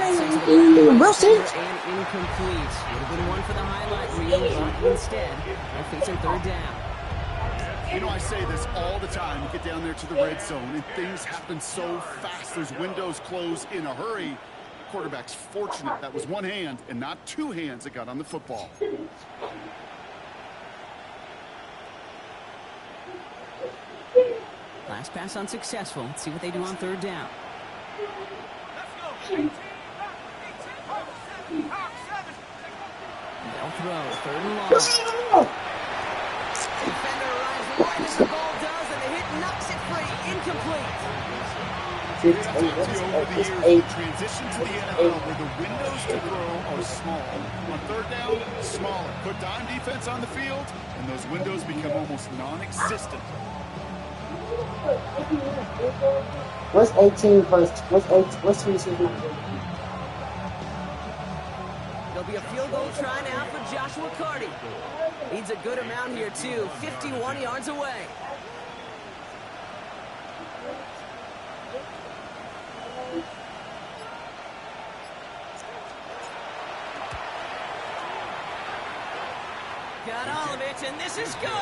Wilson? And incomplete. Would have been one for the highlight reel, but instead, they're facing 3rd down. You know, I say this all the time. You get down there to the red zone, and things happen so fast. Those windows close in a hurry. Quarterback's fortunate that was one hand and not 2 hands that got on the football. Last pass unsuccessful. Let's see what they do on 3rd down. They'll throw 3rd and long. Defender arrives right as the ball does, and the hit knocks it free. Incomplete. Over the years, transition to the NFL where the windows to throw are small. On 3rd down, smaller. Put dime defense on the field, and those windows become almost non-existent. What's 18 first? What's 26 number? There'll be a field goal try now for Joshua Carty. Needs a good amount here, too. 51 yards away. Got all of it, and this is good!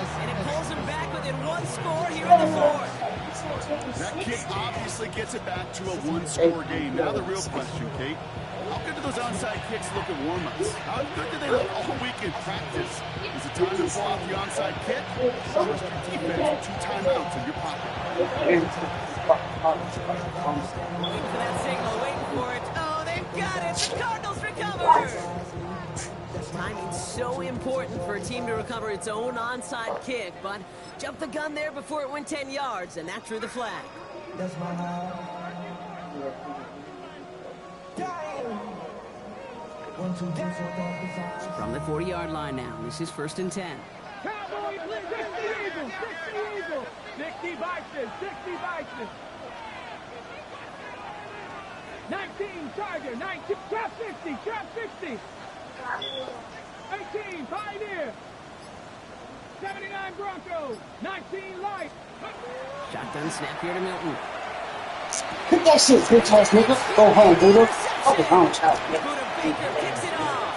And it pulls him back within 1 score here in the 4th. That kick obviously gets it back to a 1-score game. Now the real question, Kate, how good do those onside kicks look at warm-ups? How good do they look all week in practice? Is it time to pull off the onside kick? Or is your defense with 2 timeouts in your pocket? Waiting for that signal, waiting for it. Oh, they've got it! The Cardinals recover! Timing's so important for a team to recover its own onside kick, but jumped the gun there before it went 10 yards, and that drew the flag. That's my house. From the 40-yard line now, this is 1st and 10. Cowboys! Eagle. 60 Bison. 60 Bison. 19 Tiger. 19. Trap 60. Trap 60. 18 Pioneer. 79 Broncos. 19 Light. Shotgun snap here to Milton. Hit that shit, bitch ass nigga. Go home, doodle. Fucking home, child. Buda Baker picks it off.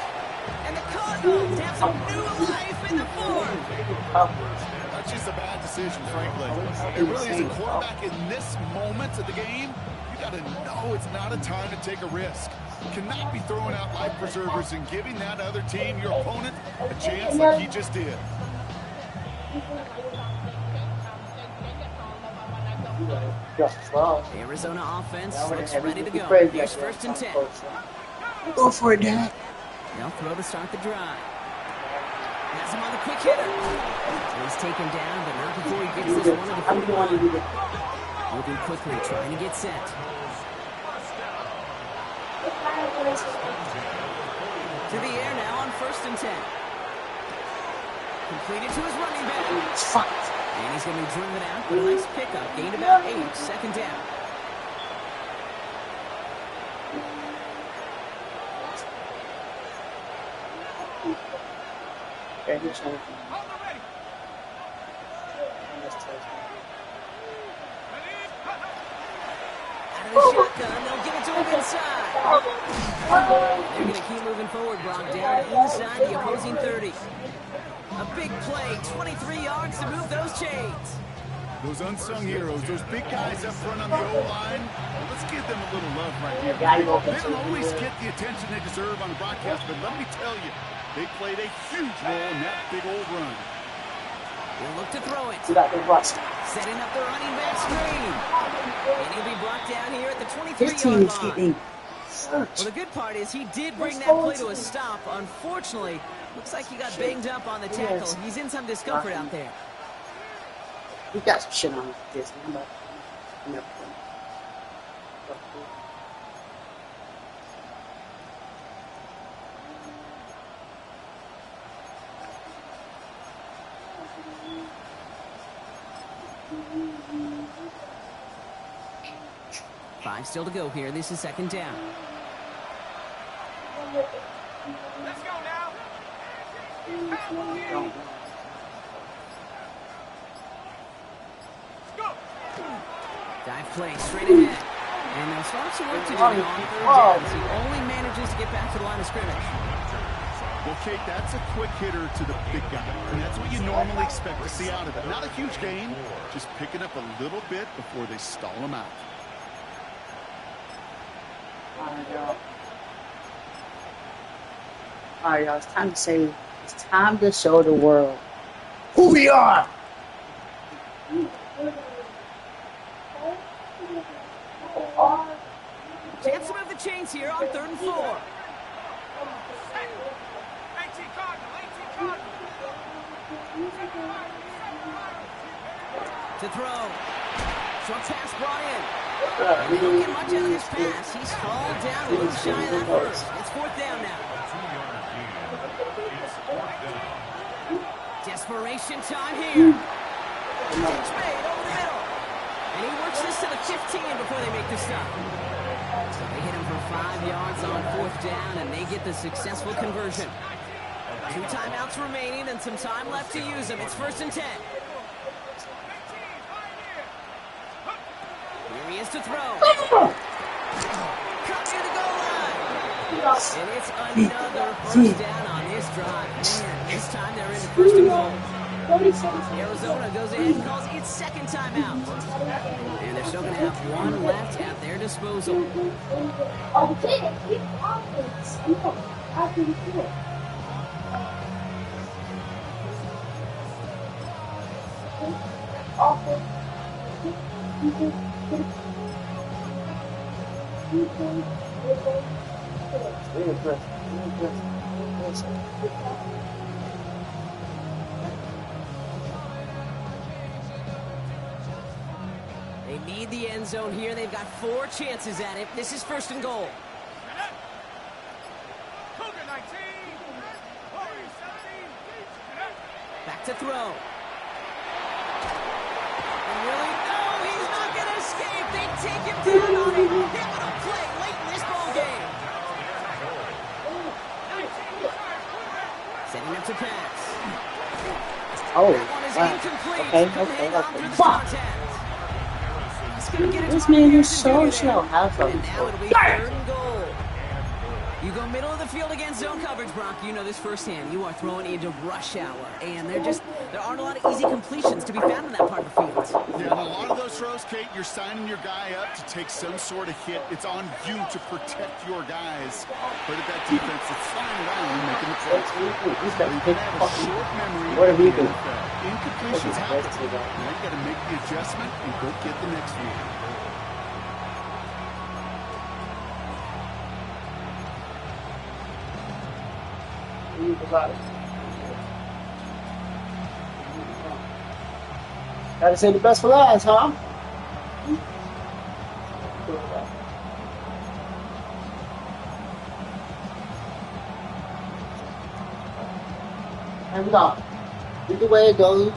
And the Cardinals have some new life in the fourth. That's just a bad decision, frankly. It really is a quarterback in this moment of the game. You got to know it's not a time to take a risk. You cannot be throwing out life preservers and giving that other team, your opponent, a chance like he just did. Arizona offense looks ready to go. Here's 1st and 10. Go for it, Dad. They'll throw to start the drive. Has him on the quick hitter. He's taken down, but not before he gets this one to the 41. Moving quickly, trying to get set. To the air now on 1st and 10. Completed to his running back. And he's going to be driven out, but a nice pickup. Gained about 8, 2nd down. Out of the shotgun, they'll give it to him inside. They're going to keep moving forward, Brock, down inside the opposing 30. A big play, 23 yards to move those chains. Those unsung heroes, those big guys up front on the O-line, let's give them a little love right here. They don't always get the attention they deserve on the broadcast, but let me tell you, they played a huge role in that big old run. He'll look to throw it. Setting up the running back screen. And he'll be brought down here at the 23-yard line. Well, the good part is he did bring that play to a stop. Unfortunately, looks like he got banged up on the tackle. He's in some discomfort out there. We got some shit on this. Five still to go here. This is 2nd down. Let's go now. Go. Dive play straight ahead. And they'll start some work to do on 3rd down as he only manages to get back to the line of scrimmage. Well, Kate, that's a quick hitter to the big guy. And that's what you normally expect to see out of it. Not a huge gain, just picking up a little bit before they stall him out. Alright, y'all, it's time to show the world who we are. Chance to move the chains here on 3rd and 4. To throw. Short pass brought in. And they don't get much out of this pass. He's hauled down a little shy of that first. It's 4th down now. Desperation time here. Catch made over the middle. And he works this to the 15 before they make the stop. So they hit him for 5 yards on 4th down, and they get the successful conversion. 2 timeouts remaining and some time left to use them. It's 1st and 10. Here he is to throw. Comes to the goal line. And it's another 1st down on this drive. Man, this time they're in the 1st and goal. Arizona goes ahead and calls its 2nd timeout. And they're still going to have 1 left at their disposal. They need the end zone here. They've got 4 chances at it. This is 1st and goal. Back to throw. And really, no, he's not going to escape. They take him down on a pivotal play late in this ball game. Setting up to pass. Oh, That one is wow. incomplete. Okay, Couldn't okay, hang on okay. through the Fuck! contact. He's going to get his This money man here is to so do slow. that. How so? And now it'll be 3rd and goal. You go middle of the field against zone coverage, Brock. You know this firsthand. You are throwing into rush hour, and there aren't a lot of easy completions to be found in that part of the field. Yeah, and a lot of those throws, Kate, you're signing your guy up to take some sort of hit. It's on you to protect your guys. But at that defense, it's flying around and making the play. He's got You big have fucking. short memory. What have you in the been? NFL. Incompletions happen. Now you got to make the adjustment and go get the next one. Gotta say the best for last, huh? Here we go. Either way it goes.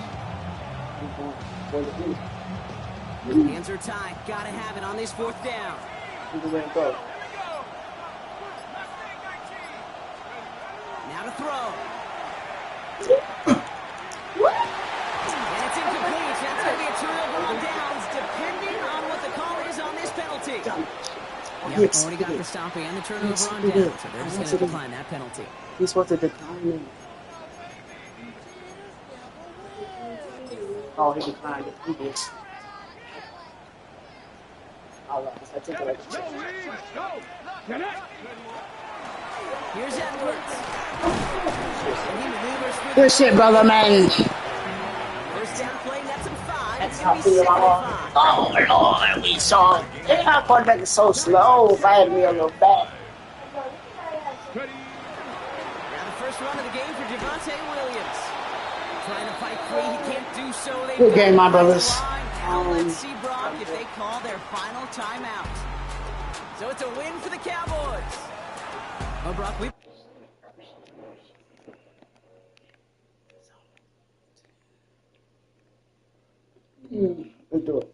Hands are tied. Gotta have it on this 4th down. Either way it goes. Now to throw. And it's incomplete. That's going to be a turnover on downs, depending on what the call is on this penalty. Yep, already got the stop and the turnover on downs, so they're just going to decline that penalty. He's supposed to decline it. Oh, he declined it. He did. I take it like Here's Edwards. And he maneuvers through good shit, brother, man. First down play, that's him 5. That's It's how going to be 2nd and 5. Oh, Lord, we saw. Yeah, quarterback is so slow. Fired me a little back. Now the first run of the game for Javonte Williams. Trying to fight free, he can't do so. Good game, my brothers. Now let's see, Brock, if they call their final timeout. So it's a win for the Cowboys. Oh, Brock, we... Let's do it.